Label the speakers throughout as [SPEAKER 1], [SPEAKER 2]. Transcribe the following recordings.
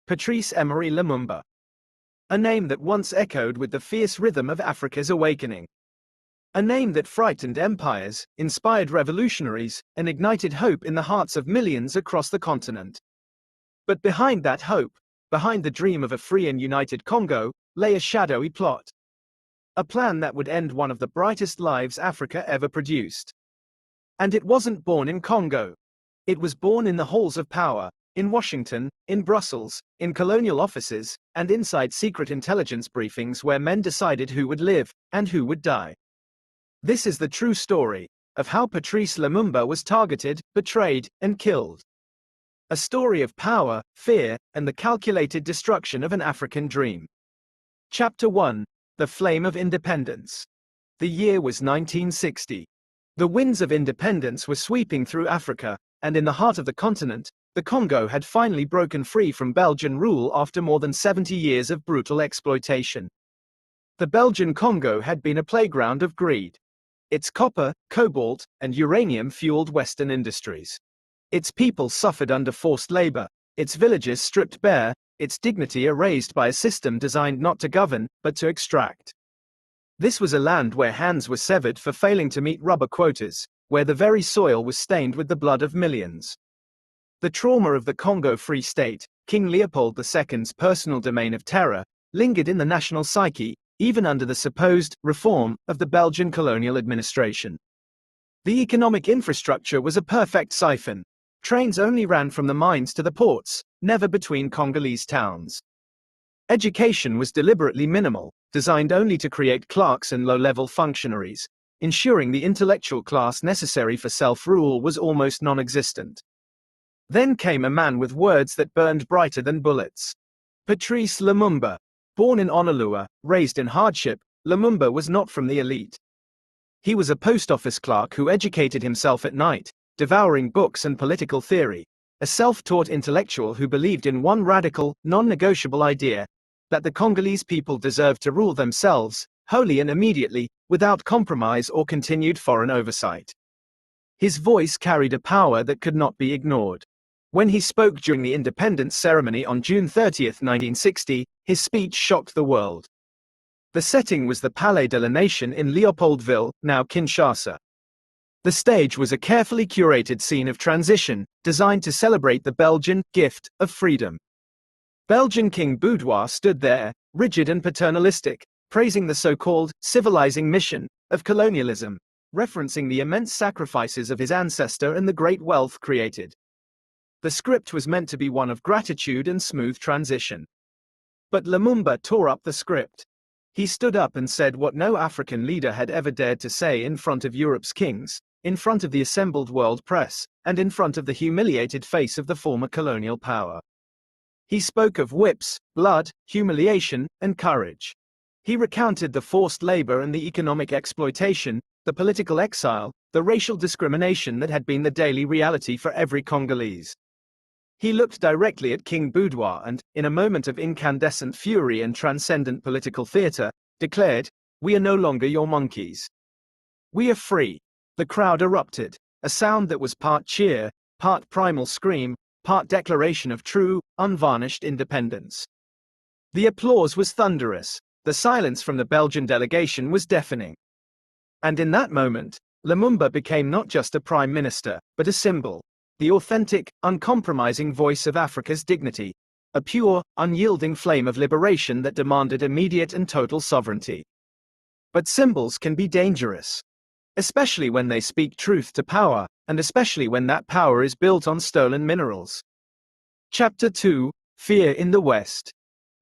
[SPEAKER 1] Patrice Lumumba. A name that once echoed with the fierce rhythm of Africa's awakening. A name that frightened empires, inspired revolutionaries, and ignited hope in the hearts of millions across the continent. But behind that hope, behind the dream of a free and united Congo, lay a shadowy plot. A plan that would end one of the brightest lives Africa ever produced. And it wasn't born in Congo. It was born in the halls of power, in Washington, in Brussels, in colonial offices, and inside secret intelligence briefings where men decided who would live, and who would die. This is the true story of how Patrice Lumumba was targeted, betrayed, and killed. A story of power, fear, and the calculated destruction of an African dream. Chapter 1. The Flame of Independence. The year was 1960. The winds of independence were sweeping through Africa, and in the heart of the continent, the Congo had finally broken free from Belgian rule after more than 70 years of brutal exploitation. The Belgian Congo had been a playground of greed. Its copper, cobalt, and uranium fueled Western industries. Its people suffered under forced labor, its villages stripped bare, its dignity erased by a system designed not to govern, but to extract. This was a land where hands were severed for failing to meet rubber quotas, where the very soil was stained with the blood of millions. The trauma of the Congo Free State, King Leopold II's personal domain of terror, lingered in the national psyche, even under the supposed reform of the Belgian colonial administration. The economic infrastructure was a perfect siphon. Trains only ran from the mines to the ports, never between Congolese towns. Education was deliberately minimal, designed only to create clerks and low-level functionaries, ensuring the intellectual class necessary for self-rule was almost non-existent. Then came a man with words that burned brighter than bullets. Patrice Lumumba. Born in Honolulu, raised in hardship, Lumumba was not from the elite. He was a post office clerk who educated himself at night, devouring books and political theory, a self-taught intellectual who believed in one radical, non-negotiable idea, that the Congolese people deserved to rule themselves, wholly and immediately, without compromise or continued foreign oversight. His voice carried a power that could not be ignored. When he spoke during the independence ceremony on June 30, 1960, his speech shocked the world. The setting was the Palais de la Nation in Leopoldville, now Kinshasa. The stage was a carefully curated scene of transition, designed to celebrate the Belgian gift of freedom. Belgian King Boudoir stood there, rigid and paternalistic, praising the so-called civilizing mission of colonialism, referencing the immense sacrifices of his ancestor and the great wealth created. The script was meant to be one of gratitude and smooth transition. But Lumumba tore up the script. He stood up and said what no African leader had ever dared to say in front of Europe's kings, in front of the assembled world press, and in front of the humiliated face of the former colonial power. He spoke of whips, blood, humiliation, and courage. He recounted the forced labor and the economic exploitation, the political exile, the racial discrimination that had been the daily reality for every Congolese. He looked directly at King Boudoir and, in a moment of incandescent fury and transcendent political theater, declared, "We are no longer your monkeys. We are free." The crowd erupted, a sound that was part cheer, part primal scream, part declaration of true, unvarnished independence. The applause was thunderous, the silence from the Belgian delegation was deafening. And in that moment, Lumumba became not just a prime minister, but a symbol. The authentic, uncompromising voice of Africa's dignity, a pure, unyielding flame of liberation that demanded immediate and total sovereignty. But symbols can be dangerous, especially when they speak truth to power, and especially when that power is built on stolen minerals. Chapter 2. Fear in the West.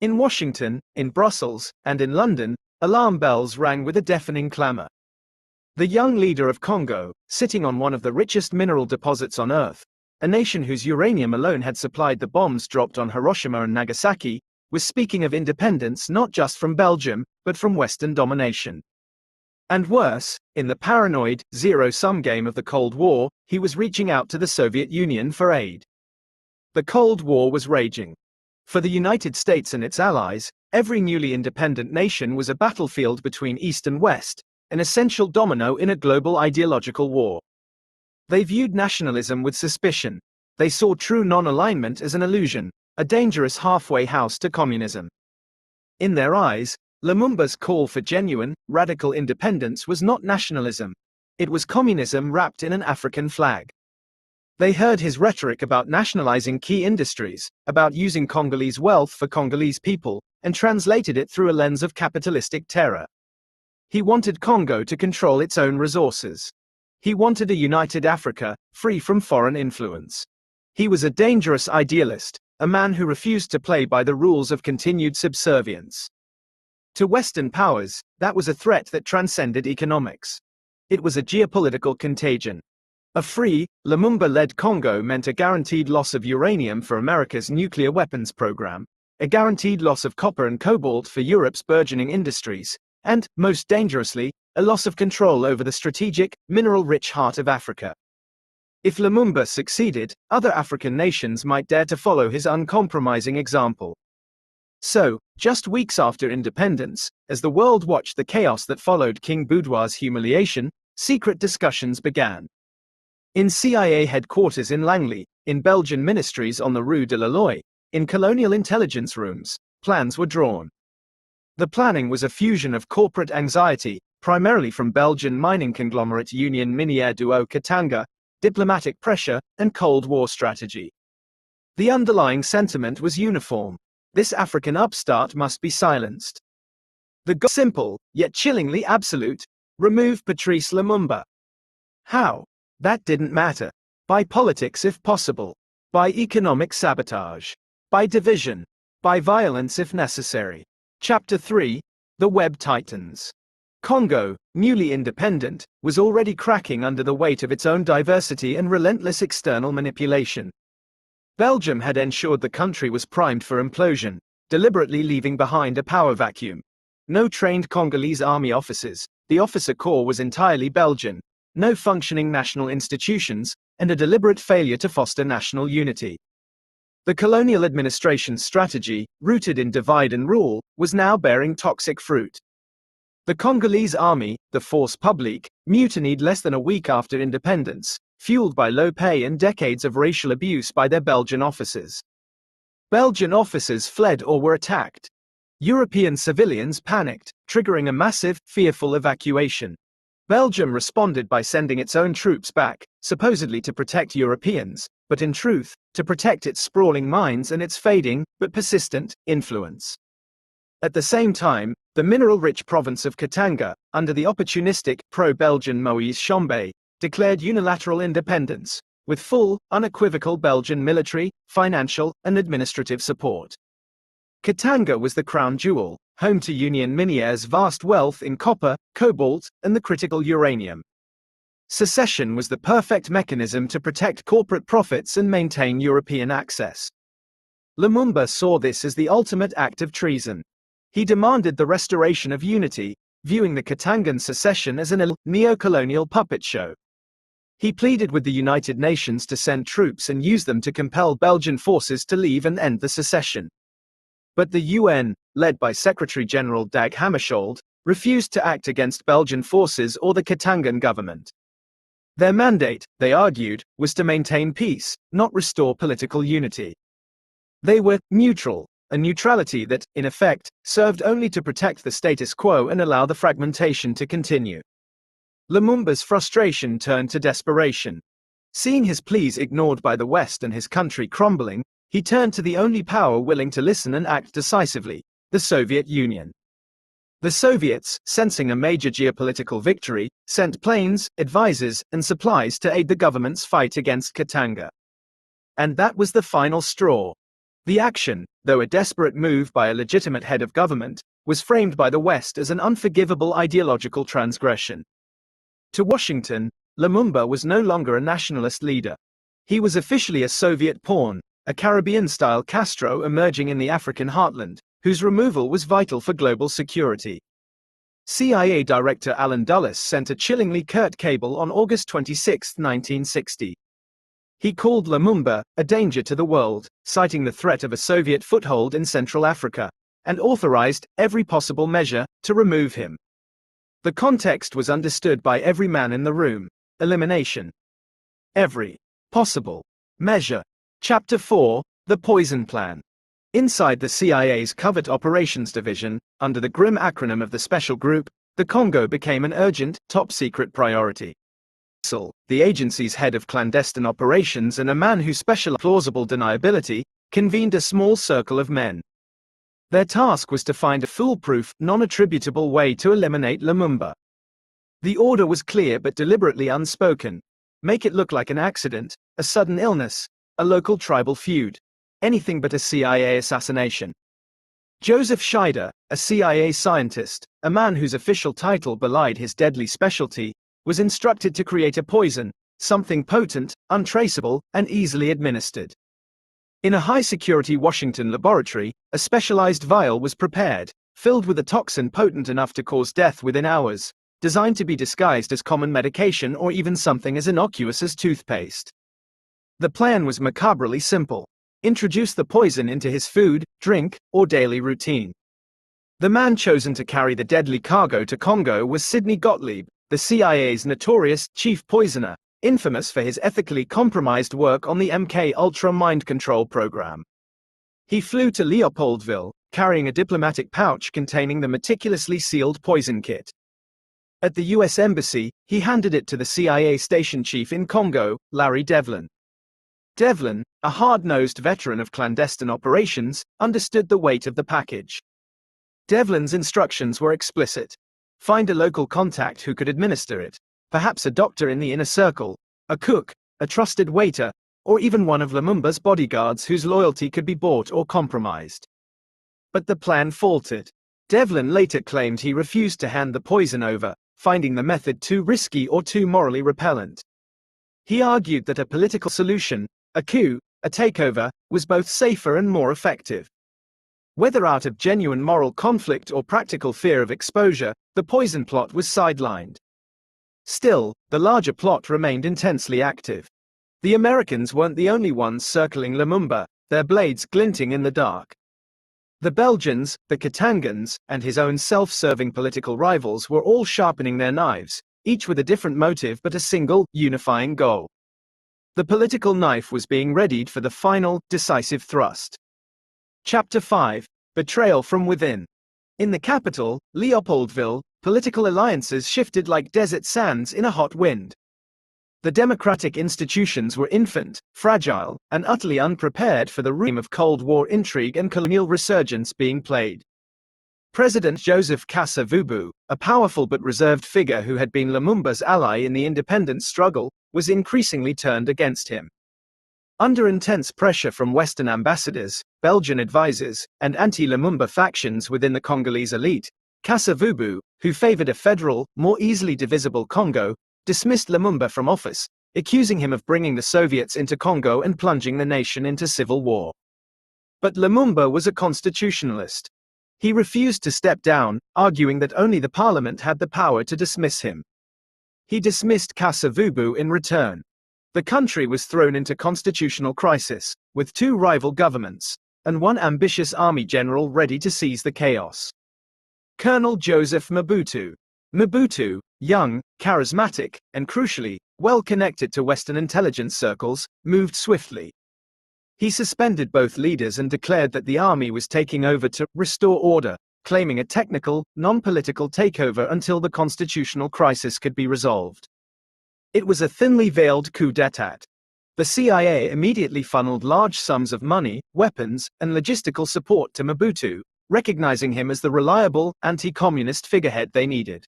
[SPEAKER 1] In Washington, in Brussels, and in London, alarm bells rang with a deafening clamor. The young leader of Congo, sitting on one of the richest mineral deposits on Earth, a nation whose uranium alone had supplied the bombs dropped on Hiroshima and Nagasaki, was speaking of independence not just from Belgium, but from Western domination. And worse, in the paranoid, zero-sum game of the Cold War, he was reaching out to the Soviet Union for aid. The Cold War was raging. For the United States and its allies, every newly independent nation was a battlefield between East and West, an essential domino in a global ideological war. They viewed nationalism with suspicion. They saw true non-alignment as an illusion, a dangerous halfway house to communism. In their eyes, Lumumba's call for genuine, radical independence was not nationalism. It was communism wrapped in an African flag. They heard his rhetoric about nationalizing key industries, about using Congolese wealth for Congolese people, and translated it through a lens of capitalistic terror. He wanted Congo to control its own resources. He wanted a united Africa, free from foreign influence. He was a dangerous idealist, a man who refused to play by the rules of continued subservience. To Western powers, that was a threat that transcended economics. It was a geopolitical contagion. A free, Lumumba-led Congo meant a guaranteed loss of uranium for America's nuclear weapons program, a guaranteed loss of copper and cobalt for Europe's burgeoning industries, and, most dangerously, a loss of control over the strategic, mineral-rich heart of Africa. If Lumumba succeeded, other African nations might dare to follow his uncompromising example. So, just weeks after independence, as the world watched the chaos that followed King Baudouin's humiliation, secret discussions began. In CIA headquarters in Langley, in Belgian ministries on the Rue de la Loi, in colonial intelligence rooms, plans were drawn. The planning was a fusion of corporate anxiety, primarily from Belgian mining conglomerate Union Minière du Haut-Katanga, diplomatic pressure, and Cold War strategy. The underlying sentiment was uniform. This African upstart must be silenced. The goal, simple, yet chillingly absolute: remove Patrice Lumumba. How? That didn't matter. By politics if possible. By economic sabotage. By division. By violence if necessary. Chapter 3: The Web Titans. Congo, newly independent, was already cracking under the weight of its own diversity and relentless external manipulation. Belgium had ensured the country was primed for implosion, deliberately leaving behind a power vacuum. No trained Congolese army officers, the officer corps was entirely Belgian, no functioning national institutions, and a deliberate failure to foster national unity. The colonial administration's strategy, rooted in divide and rule, was now bearing toxic fruit. The Congolese army, the Force Publique, mutinied less than a week after independence, fueled by low pay and decades of racial abuse by their Belgian officers. Belgian officers fled or were attacked. European civilians panicked, triggering a massive, fearful evacuation. Belgium responded by sending its own troops back, supposedly to protect Europeans, but in truth, to protect its sprawling mines and its fading, but persistent, influence. At the same time, the mineral-rich province of Katanga, under the opportunistic, pro-Belgian Moïse Tshombe, declared unilateral independence, with full, unequivocal Belgian military, financial, and administrative support. Katanga was the crown jewel, home to Union Minière's vast wealth in copper, cobalt, and the critical uranium. Secession was the perfect mechanism to protect corporate profits and maintain European access. Lumumba saw this as the ultimate act of treason. He demanded the restoration of unity, viewing the Katangan secession as an neo-colonial puppet show. He pleaded with the United Nations to send troops and use them to compel Belgian forces to leave and end the secession. But the UN, led by Secretary-General Dag Hammarskjöld, refused to act against Belgian forces or the Katangan government. Their mandate, they argued, was to maintain peace, not restore political unity. They were neutral, a neutrality that, in effect, served only to protect the status quo and allow the fragmentation to continue. Lumumba's frustration turned to desperation. Seeing his pleas ignored by the West and his country crumbling, he turned to the only power willing to listen and act decisively: the Soviet Union. The Soviets, sensing a major geopolitical victory, sent planes, advisors, and supplies to aid the government's fight against Katanga. And that was the final straw. The action, though a desperate move by a legitimate head of government, was framed by the West as an unforgivable ideological transgression. To Washington, Lumumba was no longer a nationalist leader. He was officially a Soviet pawn, a Caribbean-style Castro emerging in the African heartland, whose removal was vital for global security. CIA Director Allen Dulles sent a chillingly curt cable on August 26, 1960. He called Lumumba a danger to the world, citing the threat of a Soviet foothold in Central Africa, and authorized every possible measure to remove him. The context was understood by every man in the room: elimination. Every possible measure. Chapter 4: The Poison Plan. Inside the CIA's Covert Operations Division, under the grim acronym of the Special Group, the Congo became an urgent, top-secret priority. The agency's head of clandestine operations and a man who specialized in plausible deniability, convened a small circle of men. Their task was to find a foolproof, non-attributable way to eliminate Lumumba. The order was clear but deliberately unspoken. Make it look like an accident, a sudden illness, a local tribal feud. Anything but a CIA assassination. Joseph Scheider, a CIA scientist, a man whose official title belied his deadly specialty, was instructed to create a poison, something potent, untraceable, and easily administered. In a high-security Washington laboratory, a specialized vial was prepared, filled with a toxin potent enough to cause death within hours, designed to be disguised as common medication or even something as innocuous as toothpaste. The plan was macabrely simple. Introduce the poison into his food, drink, or daily routine. The man chosen to carry the deadly cargo to Congo was Sidney Gottlieb, the CIA's notorious chief poisoner, infamous for his ethically compromised work on the MK-Ultra mind control program. He flew to Leopoldville, carrying a diplomatic pouch containing the meticulously sealed poison kit. At the U.S. Embassy, he handed it to the CIA station chief in Congo, Larry Devlin. Devlin, a hard-nosed veteran of clandestine operations, understood the weight of the package. Devlin's instructions were explicit. Find a local contact who could administer it, perhaps a doctor in the inner circle, a cook, a trusted waiter, or even one of Lumumba's bodyguards whose loyalty could be bought or compromised. But the plan faltered. Devlin later claimed he refused to hand the poison over, finding the method too risky or too morally repellent. He argued that a political solution, a coup, a takeover, was both safer and more effective. Whether out of genuine moral conflict or practical fear of exposure, the poison plot was sidelined. Still, the larger plot remained intensely active. The Americans weren't the only ones circling Lumumba, their blades glinting in the dark. The Belgians, the Katangans, and his own self-serving political rivals were all sharpening their knives, each with a different motive but a single, unifying goal. The political knife was being readied for the final, decisive thrust. Chapter 5. Betrayal from Within. In the capital, Leopoldville, political alliances shifted like desert sands in a hot wind. The democratic institutions were infant, fragile, and utterly unprepared for the game of Cold War intrigue and colonial resurgence being played. President Joseph Kasa-Vubu, a powerful but reserved figure who had been Lumumba's ally in the independence struggle, was increasingly turned against him. Under intense pressure from Western ambassadors, Belgian advisors, and anti-Lumumba factions within the Congolese elite, Kasa-Vubu, who favored a federal, more easily divisible Congo, dismissed Lumumba from office, accusing him of bringing the Soviets into Congo and plunging the nation into civil war. But Lumumba was a constitutionalist. He refused to step down, arguing that only the parliament had the power to dismiss him. He dismissed Kasa-Vubu in return. The country was thrown into constitutional crisis, with two rival governments, and one ambitious army general ready to seize the chaos. Colonel Joseph Mobutu. Mobutu, young, charismatic, and crucially, well connected to Western intelligence circles, moved swiftly. He suspended both leaders and declared that the army was taking over to restore order, claiming a technical, non-political takeover until the constitutional crisis could be resolved. It was a thinly veiled coup d'état. The CIA immediately funneled large sums of money, weapons, and logistical support to Mobutu, recognizing him as the reliable, anti-communist figurehead they needed.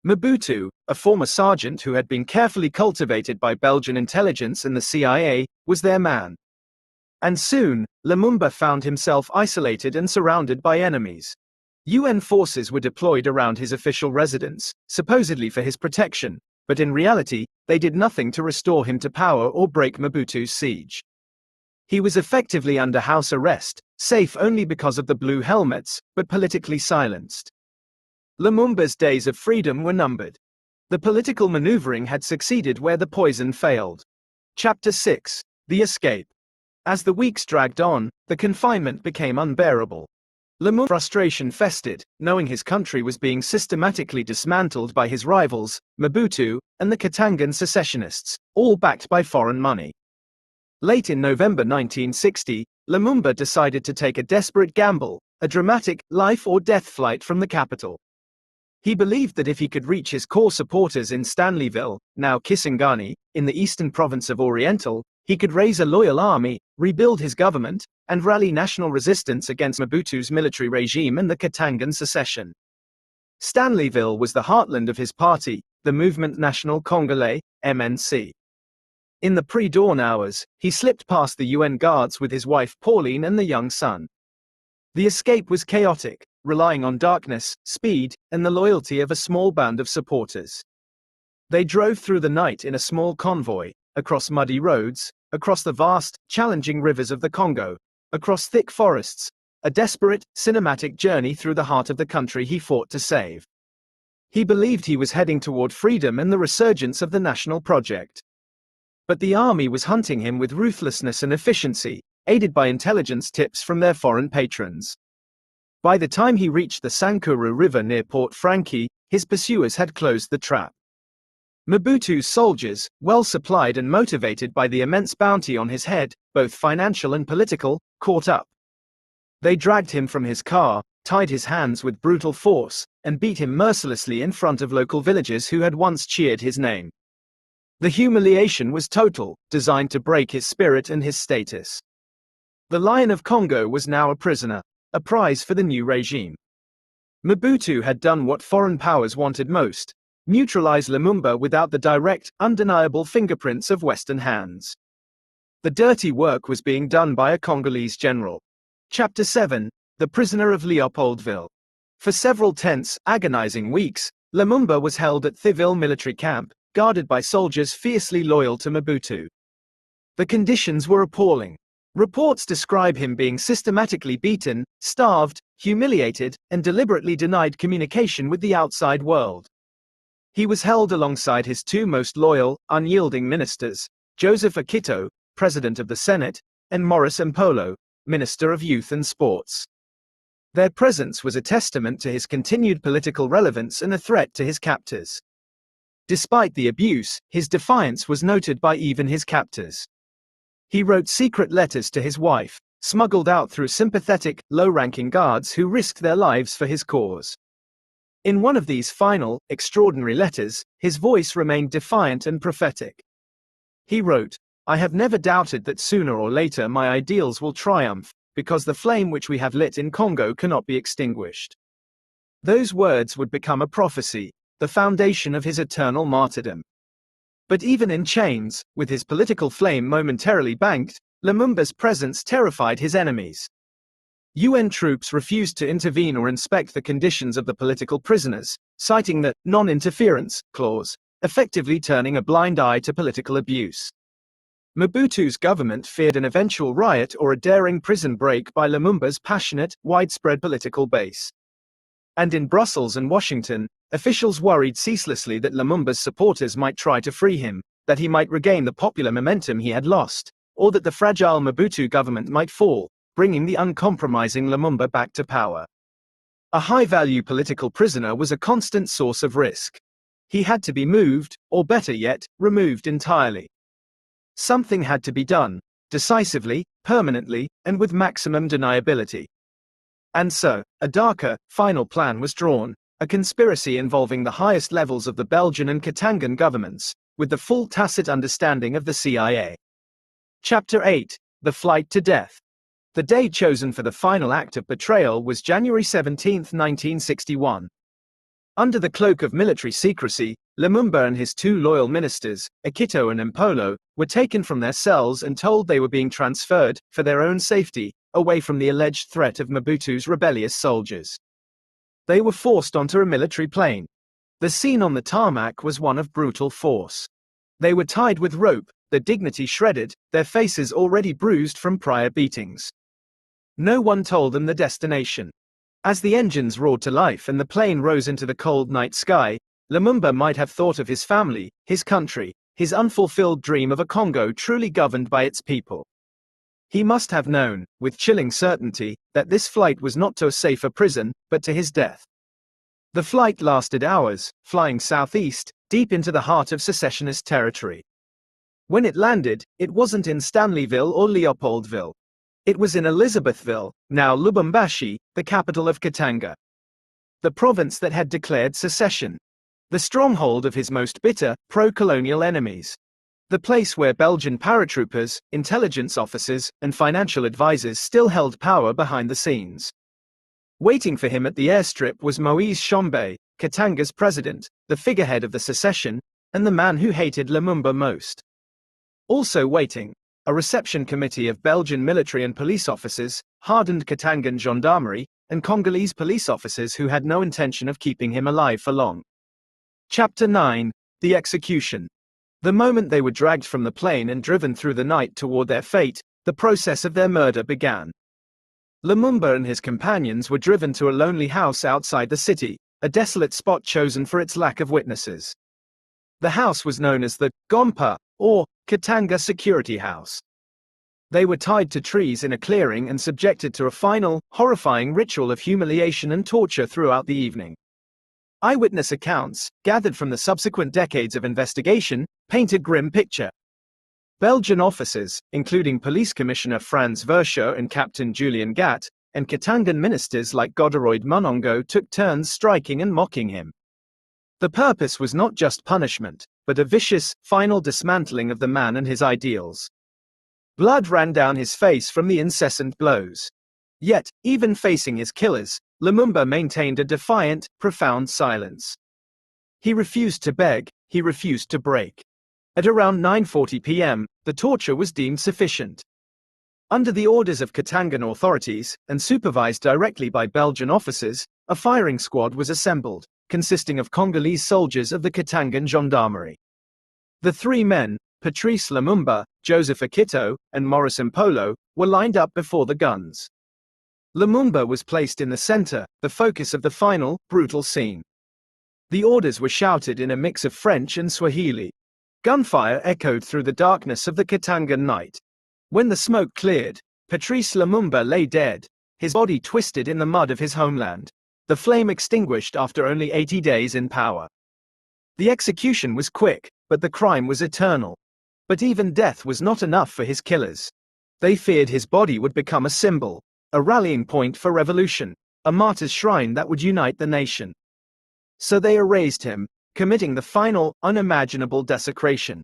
[SPEAKER 1] Mobutu, a former sergeant who had been carefully cultivated by Belgian intelligence and the CIA, was their man. And soon, Lumumba found himself isolated and surrounded by enemies. UN forces were deployed around his official residence, supposedly for his protection, but in reality, they did nothing to restore him to power or break Mobutu's siege. He was effectively under house arrest, safe only because of the blue helmets, but politically silenced. Lumumba's days of freedom were numbered. The political maneuvering had succeeded where the poison failed. Chapter 6. The Escape. As the weeks dragged on, the confinement became unbearable. Lumumba's frustration festered, knowing his country was being systematically dismantled by his rivals, Mobutu, and the Katangan secessionists, all backed by foreign money. Late in November 1960, Lumumba decided to take a desperate gamble, a dramatic, life-or-death flight from the capital. He believed that if he could reach his core supporters in Stanleyville, now Kisangani, in the eastern province of Oriental, he could raise a loyal army, rebuild his government, and rally national resistance against Mobutu's military regime and the Katangan secession. Stanleyville was the heartland of his party, the Mouvement National Congolais, MNC. In the pre-dawn hours, he slipped past the UN guards with his wife Pauline and the young son. The escape was chaotic, relying on darkness, speed, and the loyalty of a small band of supporters. They drove through the night in a small convoy, across muddy roads, across the vast, challenging rivers of the Congo, across thick forests, a desperate, cinematic journey through the heart of the country he fought to save. He believed he was heading toward freedom and the resurgence of the national project. But the army was hunting him with ruthlessness and efficiency, aided by intelligence tips from their foreign patrons. By the time he reached the Sankara River near Port Franqui, his pursuers had closed the trap. Mobutu's soldiers, well supplied and motivated by the immense bounty on his head, both financial and political, caught up. They dragged him from his car, tied his hands with brutal force, and beat him mercilessly in front of local villagers who had once cheered his name. The humiliation was total, designed to break his spirit and his status. The Lion of Congo was now a prisoner, a prize for the new regime. Mobutu had done what foreign powers wanted most: neutralize Lumumba without the direct, undeniable fingerprints of Western hands. The dirty work was being done by a Congolese general. Chapter 7: The Prisoner of Leopoldville. For several tense, agonizing weeks, Lumumba was held at Thysville military camp, guarded by soldiers fiercely loyal to Mobutu. The conditions were appalling. Reports describe him being systematically beaten, starved, humiliated, and deliberately denied communication with the outside world. He was held alongside his two most loyal, unyielding ministers, Joseph Akito, President of the Senate, and Maurice Mpolo, Minister of Youth and Sports. Their presence was a testament to his continued political relevance and a threat to his captors. Despite the abuse, his defiance was noted by even his captors. He wrote secret letters to his wife, smuggled out through sympathetic, low-ranking guards who risked their lives for his cause. In one of these final, extraordinary letters, his voice remained defiant and prophetic. He wrote, "I have never doubted that sooner or later my ideals will triumph, because the flame which we have lit in Congo cannot be extinguished." Those words would become a prophecy, the foundation of his eternal martyrdom. But even in chains, with his political flame momentarily banked, Lumumba's presence terrified his enemies. UN troops refused to intervene or inspect the conditions of the political prisoners, citing the non-interference clause, effectively turning a blind eye to political abuse. Mobutu's government feared an eventual riot or a daring prison break by Lumumba's passionate, widespread political base. And in Brussels and Washington, officials worried ceaselessly that Lumumba's supporters might try to free him, that he might regain the popular momentum he had lost, or that the fragile Mobutu government might fall, bringing the uncompromising Lumumba back to power. A high-value political prisoner was a constant source of risk. He had to be moved, or better yet, removed entirely. Something had to be done, decisively, permanently, and with maximum deniability. And so, a darker, final plan was drawn, a conspiracy involving the highest levels of the Belgian and Katangan governments, with the full tacit understanding of the CIA. Chapter 8: The Flight to Death. The day chosen for the final act of betrayal was January 17, 1961. Under the cloak of military secrecy, Lumumba and his two loyal ministers, Akito and Mpolo, were taken from their cells and told they were being transferred, for their own safety, away from the alleged threat of Mobutu's rebellious soldiers. They were forced onto a military plane. The scene on the tarmac was one of brutal force. They were tied with rope, their dignity shredded, their faces already bruised from prior beatings. No one told them the destination. As the engines roared to life and the plane rose into the cold night sky, Lumumba might have thought of his family, his country, his unfulfilled dream of a Congo truly governed by its people. He must have known, with chilling certainty, that this flight was not to a safer prison, but to his death. The flight lasted hours, flying southeast, deep into the heart of secessionist territory. When it landed, it wasn't in Stanleyville or Leopoldville. It was in Elizabethville, now Lubumbashi, the capital of Katanga, the province that had declared secession, the stronghold of his most bitter, pro-colonial enemies. The place where Belgian paratroopers, intelligence officers, and financial advisors still held power behind the scenes. Waiting for him at the airstrip was Moïse Tshombe, Katanga's president, the figurehead of the secession, and the man who hated Lumumba most. Also waiting, a reception committee of Belgian military and police officers, hardened Katangan gendarmerie, and Congolese police officers who had no intention of keeping him alive for long. Chapter 9: The Execution. The moment they were dragged from the plane and driven through the night toward their fate, the process of their murder began. Lumumba and his companions were driven to a lonely house outside the city, a desolate spot chosen for its lack of witnesses. The house was known as the Gompa, or Katanga Security House. They were tied to trees in a clearing and subjected to a final, horrifying ritual of humiliation and torture throughout the evening. Eyewitness accounts, gathered from the subsequent decades of investigation, paint a grim picture. Belgian officers, including Police Commissioner Frans Verscheure and Captain Julian Gatt, and Katangan ministers like Gottlieb Munongo took turns striking and mocking him. The purpose was not just punishment, but a vicious, final dismantling of the man and his ideals. Blood ran down his face from the incessant blows. Yet, even facing his killers, Lumumba maintained a defiant, profound silence. He refused to beg, he refused to break. At around 9:40 p.m., the torture was deemed sufficient. Under the orders of Katangan authorities, and supervised directly by Belgian officers, a firing squad was assembled, consisting of Congolese soldiers of the Katangan gendarmerie. The three men, Patrice Lumumba, Joseph Akito, and Maurice Mpolo, were lined up before the guns. Lumumba was placed in the center, the focus of the final, brutal scene. The orders were shouted in a mix of French and Swahili. Gunfire echoed through the darkness of the Katangan night. When the smoke cleared, Patrice Lumumba lay dead, his body twisted in the mud of his homeland, the flame extinguished after only 80 days in power. The execution was quick, but the crime was eternal. But even death was not enough for his killers. They feared his body would become a symbol, a rallying point for revolution, a martyr's shrine that would unite the nation. So they erased him, committing the final, unimaginable desecration.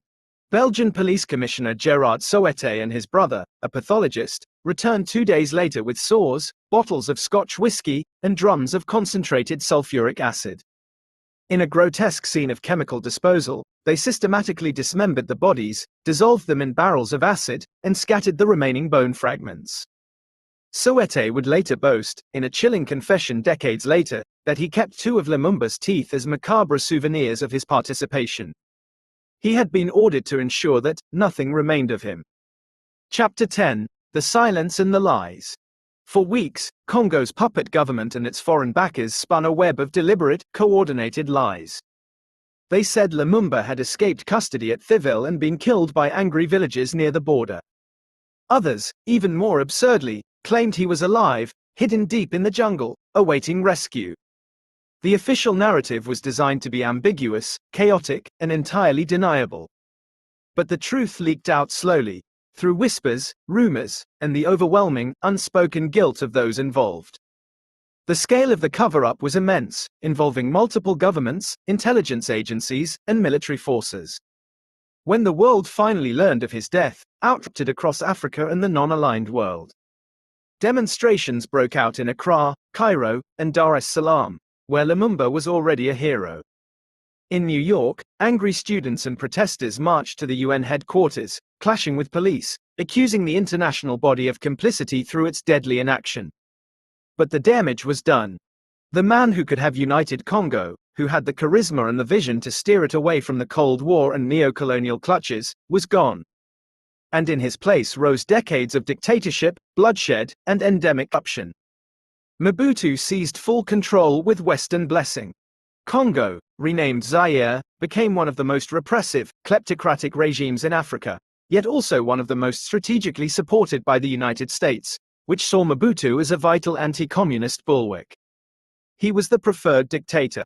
[SPEAKER 1] Belgian Police Commissioner Gérard Soete and his brother, a pathologist, returned 2 days later with saws, bottles of Scotch whiskey, and drums of concentrated sulfuric acid. In a grotesque scene of chemical disposal, they systematically dismembered the bodies, dissolved them in barrels of acid, and scattered the remaining bone fragments. Soete would later boast, in a chilling confession decades later, that he kept 2 of Lumumba's teeth as macabre souvenirs of his participation. He had been ordered to ensure that nothing remained of him. Chapter 10: The Silence and the Lies. For weeks, Congo's puppet government and its foreign backers spun a web of deliberate, coordinated lies. They said Lumumba had escaped custody at Thysville and been killed by angry villagers near the border. Others, even more absurdly, claimed he was alive, hidden deep in the jungle, awaiting rescue. The official narrative was designed to be ambiguous, chaotic, and entirely deniable. But the truth leaked out slowly, through whispers, rumors, and the overwhelming, unspoken guilt of those involved. The scale of the cover-up was immense, involving multiple governments, intelligence agencies, and military forces. When the world finally learned of his death, outrooted across Africa and the non-aligned world. Demonstrations broke out in Accra, Cairo, and Dar es Salaam, where Lumumba was already a hero. In New York, angry students and protesters marched to the UN headquarters, clashing with police, accusing the international body of complicity through its deadly inaction. But the damage was done. The man who could have united Congo, who had the charisma and the vision to steer it away from the Cold War and neo-colonial clutches, was gone. And in his place rose decades of dictatorship, bloodshed, and endemic corruption. Mobutu seized full control with Western blessing. Congo, renamed Zaire, became one of the most repressive, kleptocratic regimes in Africa, yet also one of the most strategically supported by the United States, which saw Mobutu as a vital anti-communist bulwark. He was the preferred dictator.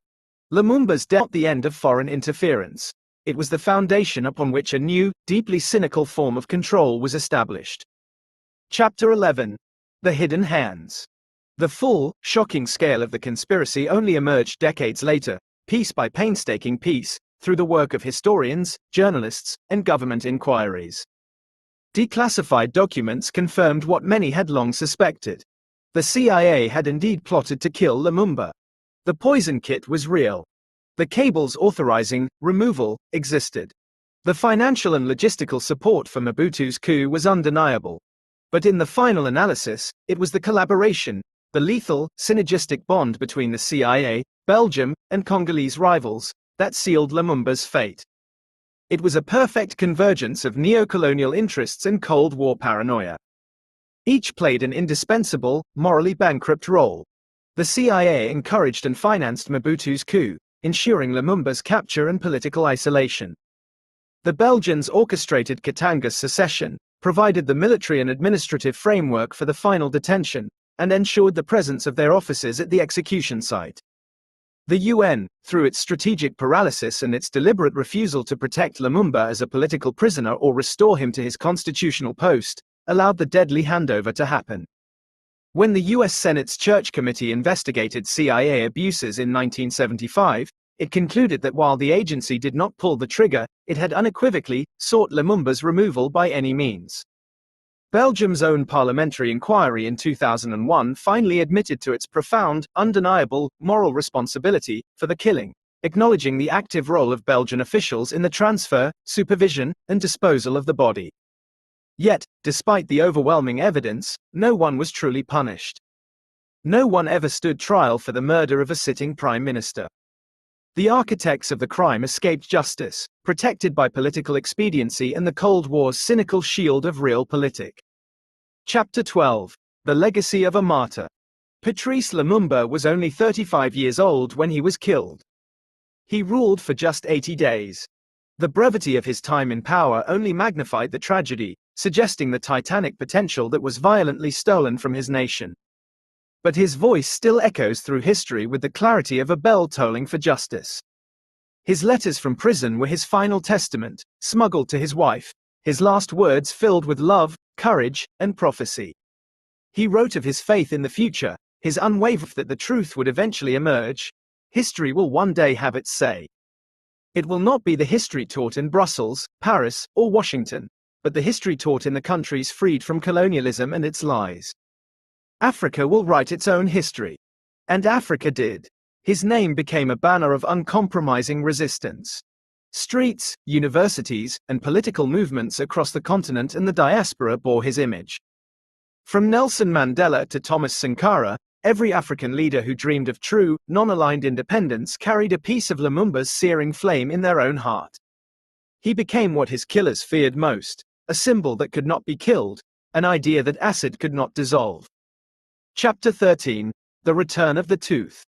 [SPEAKER 1] Lumumba's death was not the end of foreign interference. It was the foundation upon which a new, deeply cynical form of control was established. Chapter 11. The Hidden Hands. The full, shocking scale of the conspiracy only emerged decades later, piece by painstaking piece, through the work of historians, journalists, and government inquiries. Declassified documents confirmed what many had long suspected. The CIA had indeed plotted to kill Lumumba. The poison kit was real. The cables authorizing removal existed. The financial and logistical support for Mobutu's coup was undeniable. But in the final analysis, it was the collaboration, the lethal, synergistic bond between the CIA, Belgium, and Congolese rivals, that sealed Lumumba's fate. It was a perfect convergence of neo-colonial interests and Cold War paranoia. Each played an indispensable, morally bankrupt role. The CIA encouraged and financed Mobutu's coup, ensuring Lumumba's capture and political isolation. The Belgians orchestrated Katanga's secession, provided the military and administrative framework for the final detention, and ensured the presence of their officers at the execution site. The UN, through its strategic paralysis and its deliberate refusal to protect Lumumba as a political prisoner or restore him to his constitutional post, allowed the deadly handover to happen. When the US Senate's Church Committee investigated CIA abuses in 1975, it concluded that while the agency did not pull the trigger, it had unequivocally sought Lumumba's removal by any means. Belgium's own parliamentary inquiry in 2001 finally admitted to its profound, undeniable, moral responsibility for the killing, acknowledging the active role of Belgian officials in the transfer, supervision, and disposal of the body. Yet, despite the overwhelming evidence, no one was truly punished. No one ever stood trial for the murder of a sitting prime minister. The architects of the crime escaped justice, protected by political expediency and the Cold War's cynical shield of realpolitik. Chapter 12. The Legacy of a Martyr. Patrice Lumumba was only 35 years old when he was killed. He ruled for just 80 days. The brevity of his time in power only magnified the tragedy, suggesting the titanic potential that was violently stolen from his nation. But his voice still echoes through history with the clarity of a bell tolling for justice. His letters from prison were his final testament, smuggled to his wife, his last words filled with love, courage, and prophecy. He wrote of his faith in the future, his unwavering faith that the truth would eventually emerge. History will one day have its say. It will not be the history taught in Brussels, Paris, or Washington, but the history taught in the countries freed from colonialism and its lies. Africa will write its own history. And Africa did. His name became a banner of uncompromising resistance. Streets, universities, and political movements across the continent and the diaspora bore his image. From Nelson Mandela to Thomas Sankara, every African leader who dreamed of true, non-aligned independence carried a piece of Lumumba's searing flame in their own heart. He became what his killers feared most, a symbol that could not be killed, an idea that acid could not dissolve. Chapter 13. The Return of the Tooth.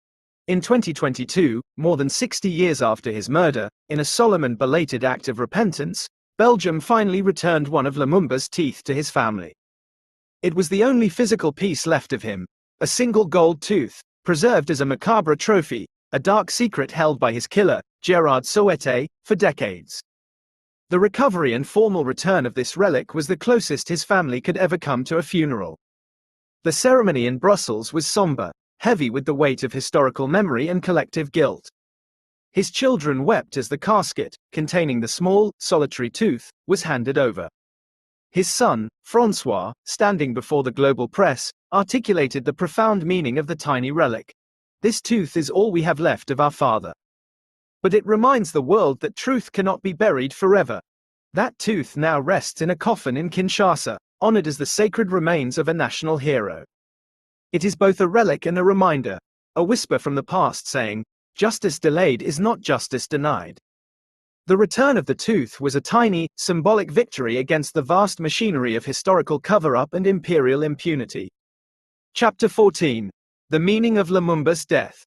[SPEAKER 1] In 2022, more than 60 years after his murder, in a solemn and belated act of repentance, Belgium finally returned one of Lumumba's teeth to his family. It was the only physical piece left of him, a single gold tooth, preserved as a macabre trophy, a dark secret held by his killer, Gérard Soete, for decades. The recovery and formal return of this relic was the closest his family could ever come to a funeral. The ceremony in Brussels was somber, heavy with the weight of historical memory and collective guilt. His children wept as the casket, containing the small, solitary tooth, was handed over. His son, François, standing before the global press, articulated the profound meaning of the tiny relic. This tooth is all we have left of our father. But it reminds the world that truth cannot be buried forever. That tooth now rests in a coffin in Kinshasa, honored as the sacred remains of a national hero. It is both a relic and a reminder, a whisper from the past saying, justice delayed is not justice denied. The return of the tooth was a tiny, symbolic victory against the vast machinery of historical cover-up and imperial impunity. Chapter 14. The Meaning of Lumumba's Death.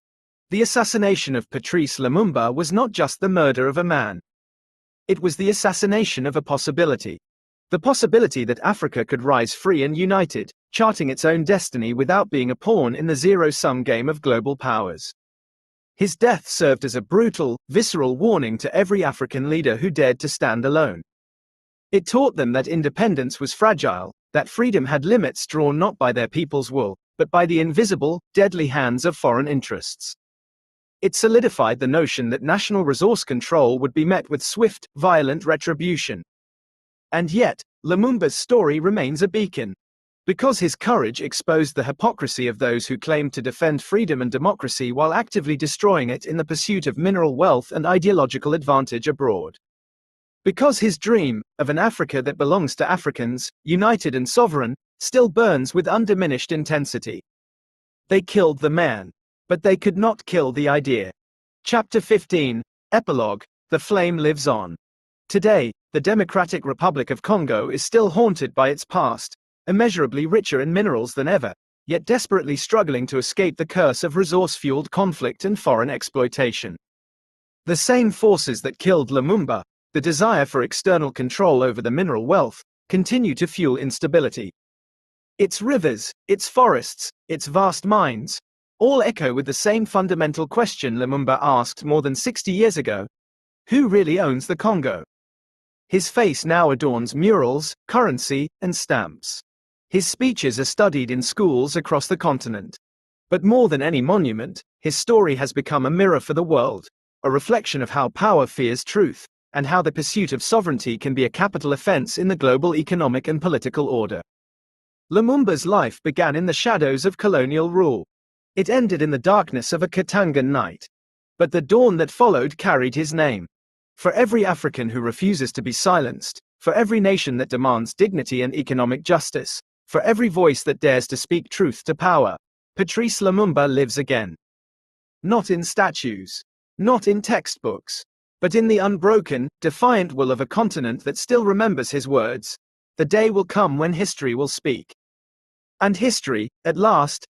[SPEAKER 1] The assassination of Patrice Lumumba was not just the murder of a man. It was the assassination of a possibility. The possibility that Africa could rise free and united, charting its own destiny without being a pawn in the zero-sum game of global powers. His death served as a brutal, visceral warning to every African leader who dared to stand alone. It taught them that independence was fragile, that freedom had limits drawn not by their people's will, but by the invisible, deadly hands of foreign interests. It solidified the notion that national resource control would be met with swift, violent retribution. And yet, Lumumba's story remains a beacon. Because his courage exposed the hypocrisy of those who claimed to defend freedom and democracy while actively destroying it in the pursuit of mineral wealth and ideological advantage abroad. Because his dream, of an Africa that belongs to Africans, united and sovereign, still burns with undiminished intensity. They killed the man. But they could not kill the idea. Chapter 15, Epilogue, The Flame Lives On. Today, the Democratic Republic of Congo is still haunted by its past, immeasurably richer in minerals than ever, yet desperately struggling to escape the curse of resource-fueled conflict and foreign exploitation. The same forces that killed Lumumba, the desire for external control over the mineral wealth, continue to fuel instability. Its rivers, its forests, its vast mines, all echo with the same fundamental question Lumumba asked more than 60 years ago: who really owns the Congo? His face now adorns murals, currency, and stamps. His speeches are studied in schools across the continent. But more than any monument, his story has become a mirror for the world, a reflection of how power fears truth, and how the pursuit of sovereignty can be a capital offense in the global economic and political order. Lumumba's life began in the shadows of colonial rule. It ended in the darkness of a Katangan night. But the dawn that followed carried his name. For every African who refuses to be silenced, for every nation that demands dignity and economic justice, for every voice that dares to speak truth to power, Patrice Lumumba lives again. Not in statues, not in textbooks, but in the unbroken, defiant will of a continent that still remembers his words. The day will come when history will speak. And history, at last,